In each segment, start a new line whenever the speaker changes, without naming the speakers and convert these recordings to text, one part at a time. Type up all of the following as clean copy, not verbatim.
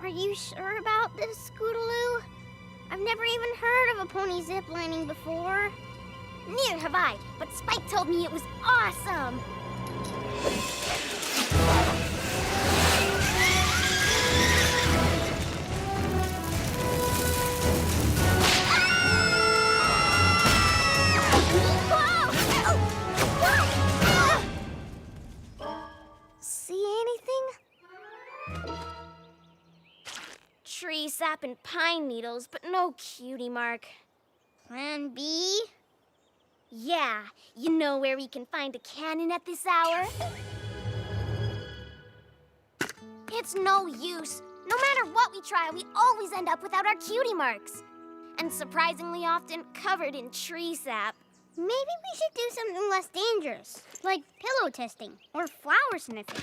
Are you sure about this, Scootaloo? I've never even heard of a pony ziplining before.
Neither have I, but Spike told me it was awesome.
See anything?
Tree sap and pine needles, but no cutie mark.
Plan B?
Yeah, you know where we can find a cannon at this hour? It's no use. No matter what we try, we always end up without our cutie marks. And surprisingly often covered in tree sap.
Maybe we should do something less dangerous, like pillow testing or flower sniffing.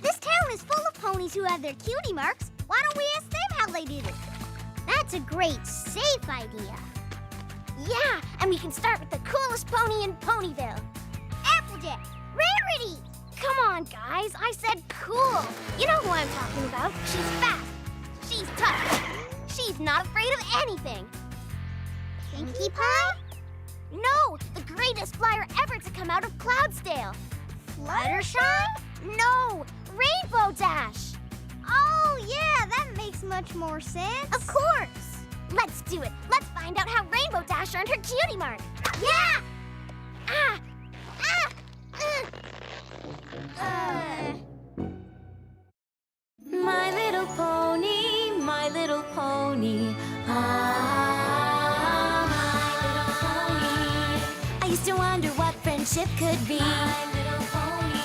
This town is full of ponies who have their cutie marks. Why don't we ask them how they did it? That's a great, safe idea.
Yeah, and we can start with the coolest pony in Ponyville.
Applejack, Rarity!
Come on, guys. I said cool. You know who I'm talking about. She's fast. She's tough. She's not afraid of anything.
Pinkie Pie?
No, the greatest flyer ever to come out of Cloudsdale.
Fluttershy?
No, Rainbow Dash.
Oh, yeah, that makes much more sense.
Of course. Let's do it. Let's find out how Rainbow Dash earned her cutie mark.
Yeah!
Ah! Ah!
My little pony, my little pony. Ah, my little pony. I used to wonder what friendship could be. My little pony.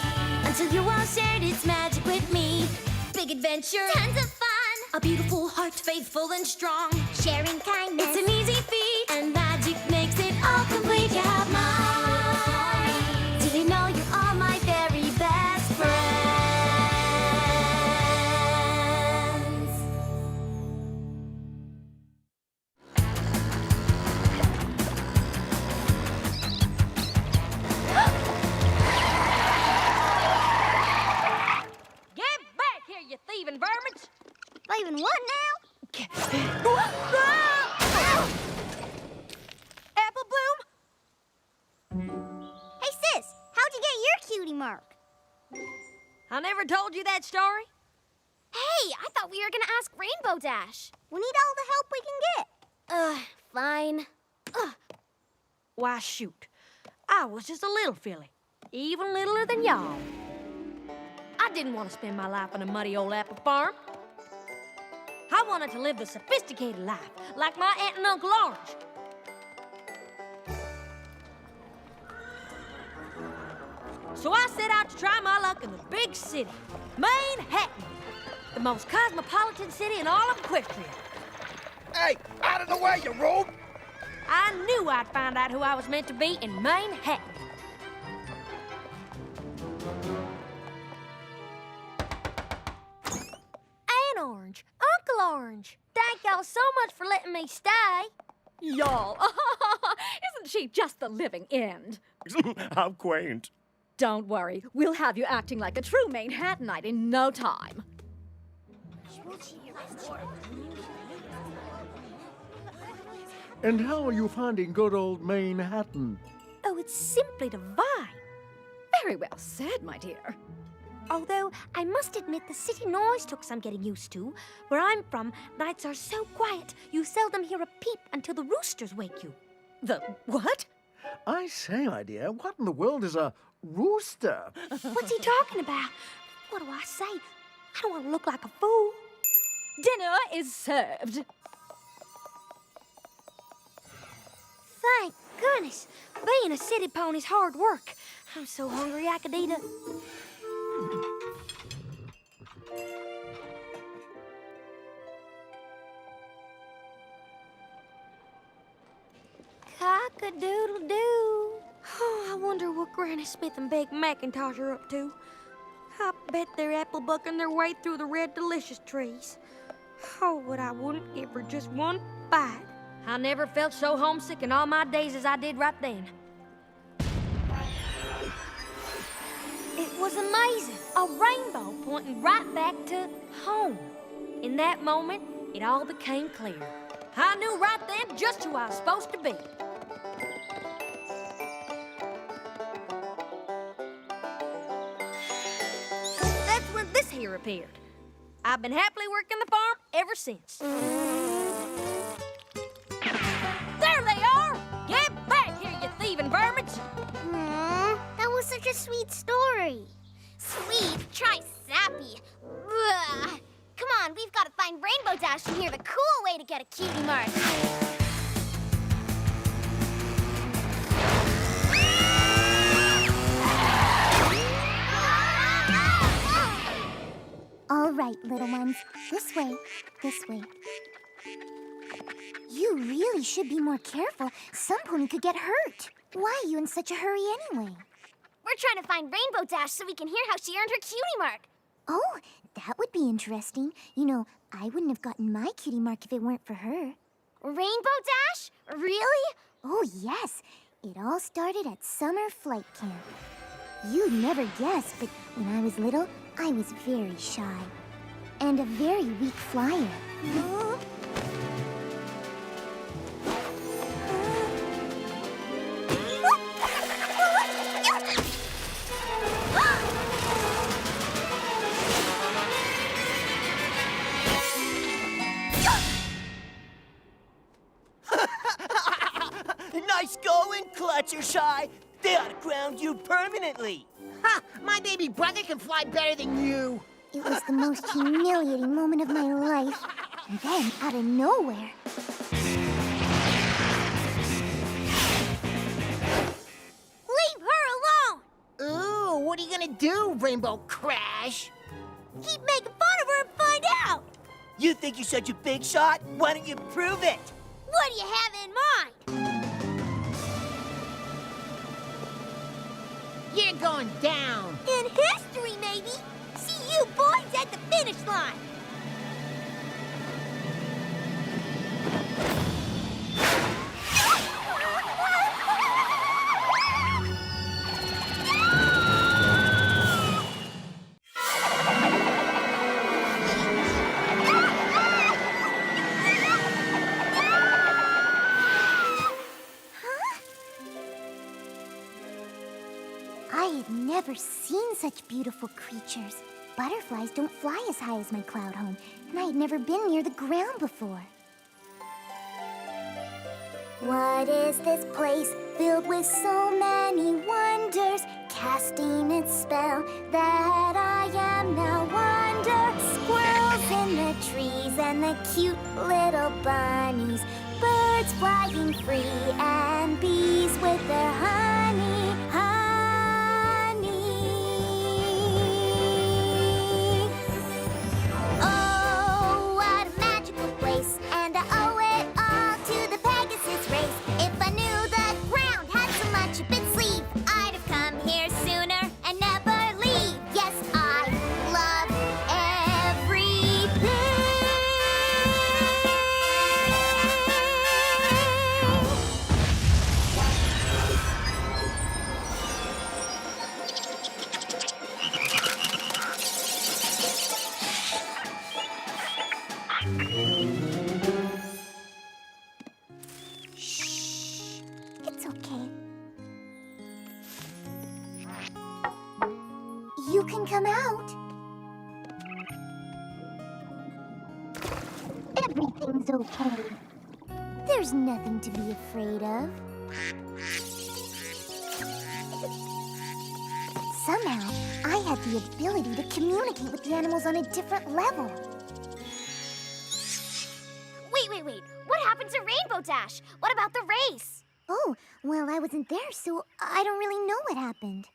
Until you all shared its magic with me. Big adventure,
Tons of fun.
a beautiful heart, faithful and strong.
Sharing kindness.
It's an easy feat, and magic makes it all complete. You have mine. Do you know you're all my very best friends?
Get back here, you thieving vermins!
Leaving what now?
Apple Bloom?
Hey, sis, how'd you get your cutie mark?
I never told you that story?
Hey, I thought we were gonna ask Rainbow Dash.
We need all the help we can get.
Fine.
Why, shoot. I was just a little filly, even littler than y'all. I didn't want to spend my life on a muddy old apple farm. I wanted to live the sophisticated life, like my aunt and Uncle Orange. So I set out to try my luck in the big city, Manhattan, the most cosmopolitan city in all of Equestria.
Hey, out of the way, you rogue!
I knew I'd find out who I was meant to be in Manhattan. Aunt Orange, Uncle Orange, thank y'all so much for letting me stay.
Y'all, isn't she just the living end?
How quaint.
Don't worry, we'll have you acting like a true Manhattanite in no time.
And how are you finding good old Manhattan?
Oh, it's simply divine.
Very well said, my dear.
Although, I must admit the city noise took some getting used to. Where I'm from, nights are so quiet, you seldom hear a peep until the roosters wake you.
The what?
I say, my dear, what in the world is a rooster?
What's he talking about? What do I say? I don't want to look like a fool.
Dinner is served.
Thank goodness. Being a city pony's hard work. I'm so hungry I could eat a... Cock-a-doodle-doo. Oh, I wonder what Granny Smith and Big Macintosh are up to. I bet they're apple bucking their way through the red delicious trees. Oh, but I wouldn't give her just one bite.
I never felt so homesick in all my days as I did right then.
It
was amazing. A rainbow pointing right back to home. In that moment, it all became clear. I knew right then just who I was supposed to be. That's when this here appeared. I've been happily working the farm ever since. There they are! Get back here, you thieving vermins!
Aww, that was such a sweet story. Sweet? Try sappy. Ugh. Come on, we've got to find Rainbow Dash and hear the cool way to get a cutie mark. All right, little ones. This way. This way. You really should be more careful. Some pony could get hurt. Why are you in such a hurry anyway? We're trying to find Rainbow Dash so we can hear how she earned her cutie mark. Oh, that would be interesting. You know, I wouldn't have gotten my cutie mark if it weren't for her. Rainbow Dash? Really? Oh, yes. It all started at summer flight camp. You'd never guess, but when I was little, I was very shy. And a very weak flyer.
Nice going, Clutchershy. They ought to ground you permanently.
Ha! My baby brother can fly better than you.
It was the most humiliating moment of my life. And then, out of nowhere... Leave her alone!
Ooh, what are you gonna do, Rainbow Crash?
Keep making fun of her and find out!
You think you're such a big shot? Why don't you prove it?
What do you have in mind?
You're going down.
In history, maybe. See you boys at the finish line. I had never seen such beautiful creatures. Butterflies don't fly as high as my cloud home, and I had never been near the ground before. What is this place filled with so many wonders, casting its spell that I am now wonder? Squirrels in the trees and the cute little bunnies, birds flying free and bees with their honey. Oh, what a magical place, and I owe it all to the Pegasus race. If I knew the ground had so much up its sleeve, I'd have come here sooner and never leave. Yes, I love everything. Shh. It's okay. You can come out. Everything's okay. There's nothing to be afraid of. Somehow, I had the ability to communicate with the animals on a different level. Wait. What happened to Rainbow Dash? What about the race? Oh, well, I wasn't there, so I don't really know what happened.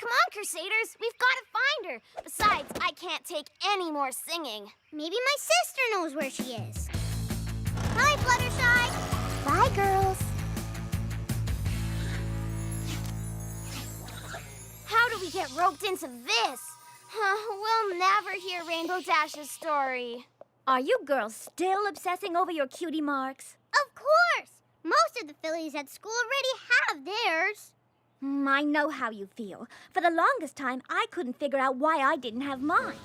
Come on, Crusaders. We've got to find her. Besides, I can't take any more singing. Maybe my sister knows where she is. Hi, Fluttershy. Bye, girls. How do we get roped into this? We'll never hear Rainbow Dash's story.
Are you girls still obsessing over your cutie marks?
Of course! Most of the fillies at school already have theirs. I know how you feel. For the longest time, I couldn't figure out why I didn't have mine.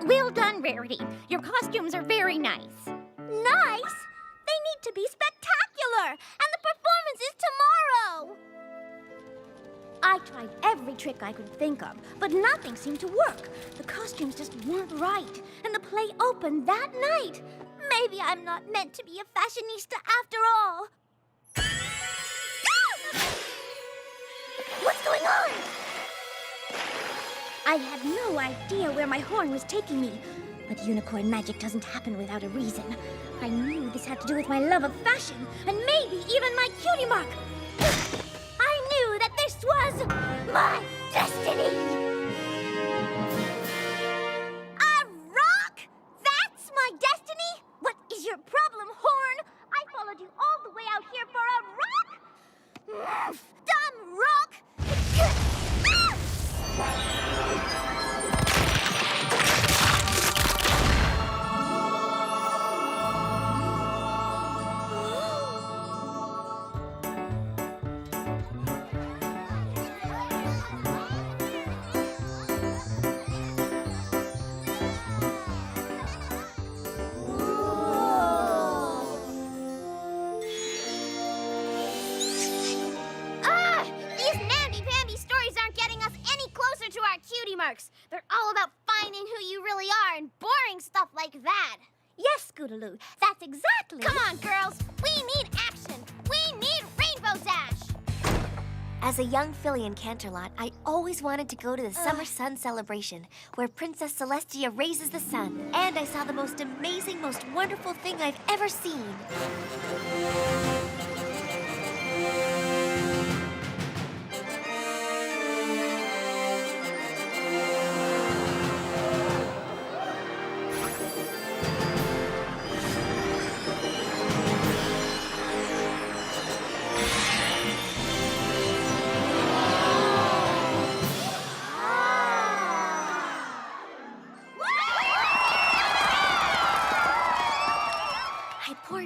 Well done, Rarity. Your costumes are very nice. Nice? They need to be spectacular! And the performance is tomorrow! I tried every trick I could think of, but nothing seemed to work. The costumes just weren't right, and the play opened that night. Maybe I'm not meant to be a fashionista after all. What's going on? I had no idea where my horn was taking me, but unicorn magic doesn't happen without a reason. I knew this had to do with my love of fashion, and maybe even my cutie mark. I knew that this was my destiny! A rock? That's my destiny? What is your problem, Horn? I followed you all the way out here for a rock? Dumb rock! Cutie marks. They're all about finding who you really are and boring stuff like that. Yes, Scootaloo, that's exactly... Come on, girls. We need action. We need Rainbow Dash.
As a young filly in Canterlot, I always wanted to go to the Summer Sun Celebration, where Princess Celestia raises the sun. And I saw the most amazing, most wonderful thing I've ever seen.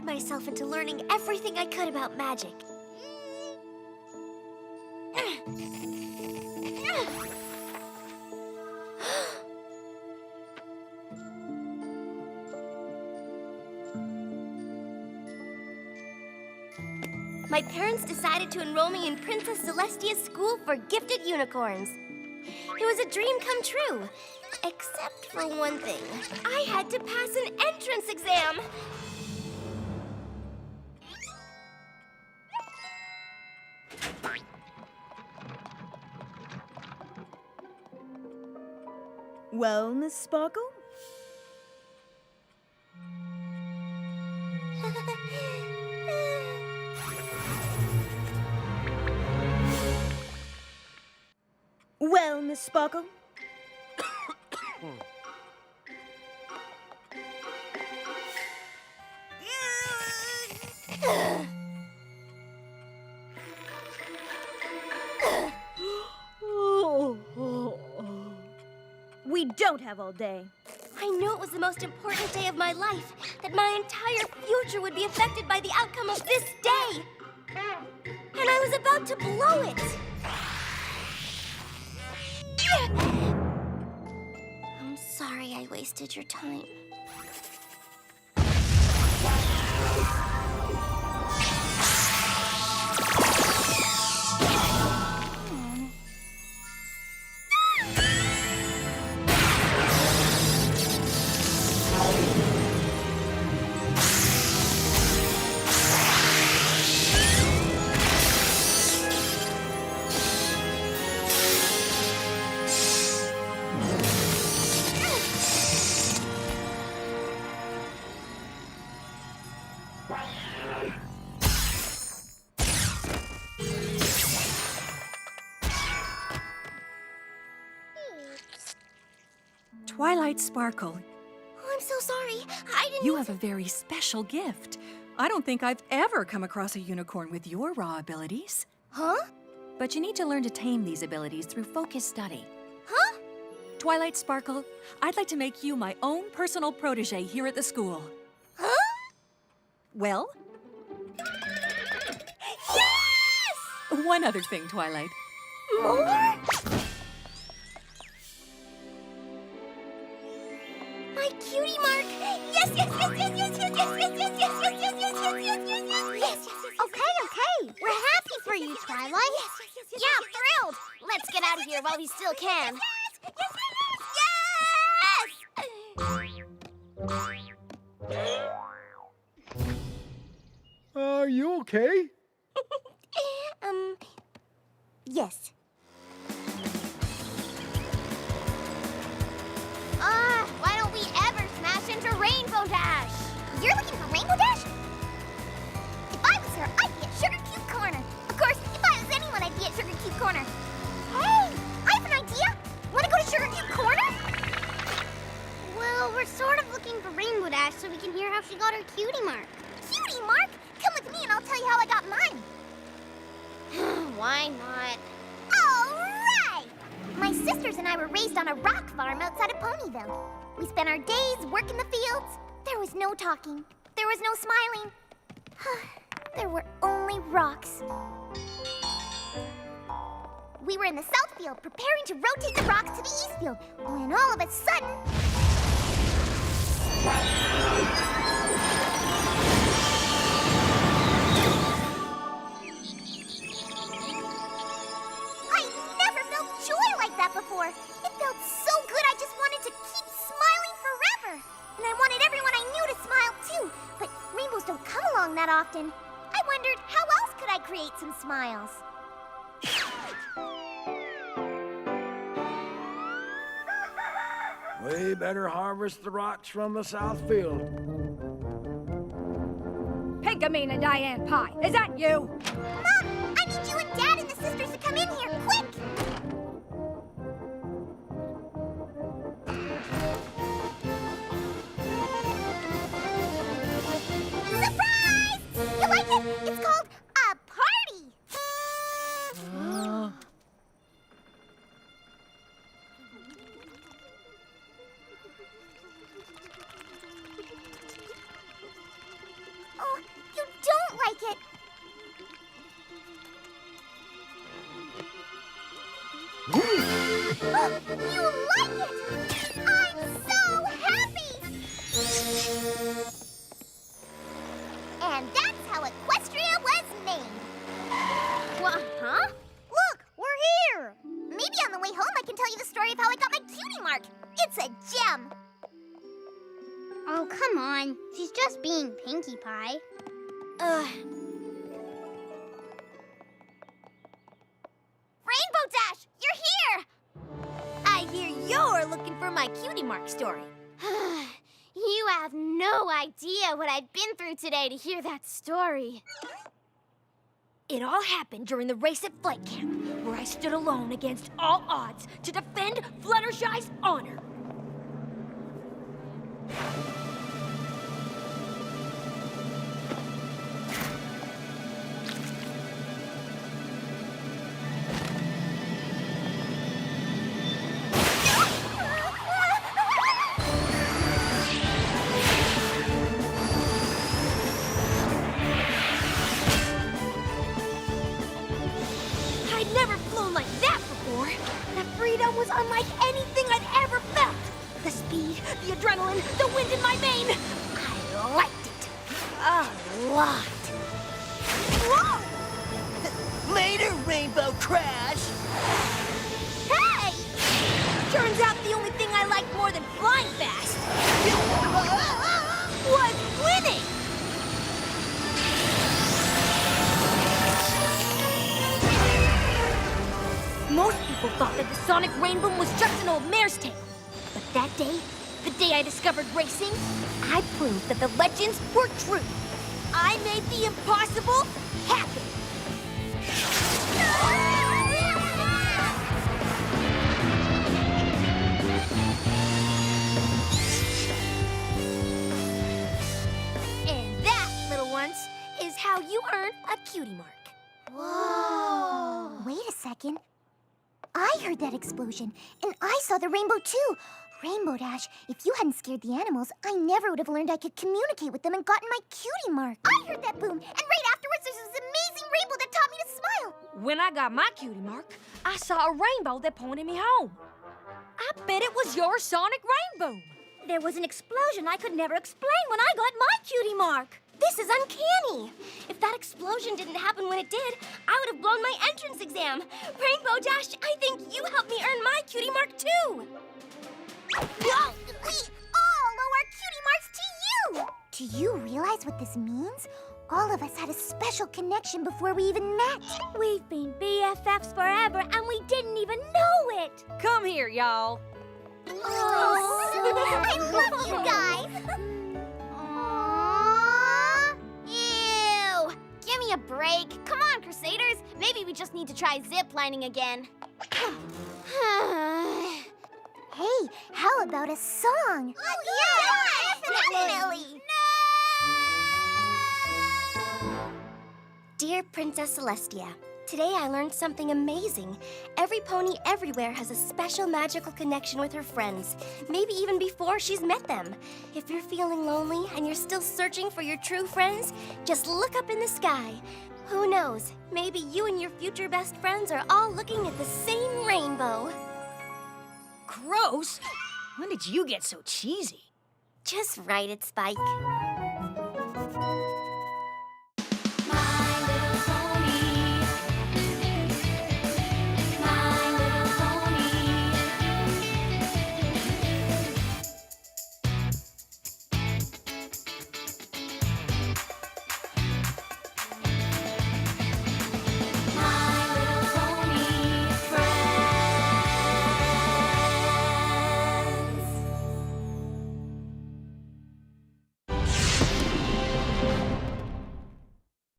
Myself into learning everything I could about magic. My parents decided to enroll me in Princess Celestia's school for gifted unicorns. It was a dream come true, except for one thing. I had to pass an entrance exam.
Well, Miss Sparkle? Well, Miss Sparkle? We don't have all day.
I knew it was the most important day of my life, that my entire future would be affected by the outcome of this day. And I was about to blow it. I'm sorry I wasted your time.
Twilight Sparkle,
Oh, I'm so sorry. I didn't...
you have a very special gift. I don't think I've ever come across a unicorn with your raw abilities.
Huh?
But you need to learn to tame these abilities through focused study.
Huh?
Twilight Sparkle, I'd like to make you my own personal protege here at the school.
Huh?
Well?
Yes!
One other thing, Twilight.
More? My cutie mark! Yes, yes, yes, yes, yes, yes, yes, yes, yes, yes, yes, yes, yes, yes, yes, yes, yes.
Okay. We're happy for you, Twilight.
Yeah, thrilled. Let's get out of here while we still can.
Are you okay?
Yes.
Why don't we ever smash into Rainbow Dash?
You're looking for Rainbow Dash? If I was her, I'd be at Sugar Cube Corner. Of course, if I was anyone, I'd be at Sugar Cube Corner. Hey, I have an idea. Want to go to Sugar Cube Corner?
Well, we're sort of looking for Rainbow Dash so we can hear how she got her cutie mark.
Cutie mark? Come with me and I'll tell you how I got mine.
Why not?
All right! My sisters and I were raised on a rock farm outside of Ponyville. We spent our days working the fields. There was no talking. There was no smiling. There were only rocks. We were in the south field preparing to rotate the rocks to the east field when all of a sudden... I never felt joy like that before. It felt so good I just wanted to keep smiling forever. And I wanted everyone I knew to smile too. But rainbows don't come along that often. I wondered how else could I create some smiles?
We better harvest the rocks from the south field.
Pinkamene and Diane Pie, is that you?
Mom, I need you and Dad and the sisters to come in here, quick! Surprise! You like it? It's called a party! Oh, you don't like it! You like it! I'm so happy! And that's how Equestria was named.
What, huh?
Look, we're here! Maybe on the way home I can tell you the story of how I got my cutie mark. It's a gem.
Oh, come on. She's just being Pinkie Pie.
Rainbow Dash, you're here!
I hear you're looking for my cutie mark story. You have no idea what I've been through today to hear that story.
It all happened during the race at flight camp, where I stood alone against all odds to defend Fluttershy's honor. I'd never flown like that before. That freedom was unlike anything I'd ever felt. The speed, the adrenaline, the wind in my vein. I liked it. A lot.
Whoa! Later, Rainbow Crash!
Hey! Turns out the only thing I like more than flying fast was winning!
Most people thought that the Sonic Rainbow was just an old mare's tale. But that day, the day I discovered racing, I proved that the legends were true. I made the impossible happen.
And that, little ones, is how you earn a cutie mark.
Whoa! Wait a second. I heard that explosion, and I saw the rainbow too. Rainbow Dash, if you hadn't scared the animals, I never would have learned I could communicate with them and gotten my cutie mark. I heard that boom, and right afterwards there's this amazing rainbow that taught me to smile.
When I got my cutie mark, I saw a rainbow that pointed me home. I bet it was your sonic rainbow.
There was an explosion I could never explain when I got my cutie mark. This is uncanny. If that explosion didn't happen when it did, I would have blown my entrance exam. Rainbow Dash, I think you helped me earn my cutie mark too.
We all owe our cutie marks to you! Do you realize what this means? All of us had a special connection before we even met.
We've been BFFs forever and we didn't even know it.
Come here, y'all.
Oh, I love you guys!
Aww. Ew. Give me a break. Come on, Crusaders. Maybe we just need to try ziplining again.
Hey, how about a song?
Oh, yeah, definitely. Dear Princess Celestia, today I learned something amazing. Every pony everywhere has a special magical connection with her friends, maybe even before she's met them. If you're feeling lonely and you're still searching for your true friends, just look up in the sky. Who knows, maybe you and your future best friends are all looking at the same rainbow.
Gross. When did you get so cheesy?
Just write it, Spike.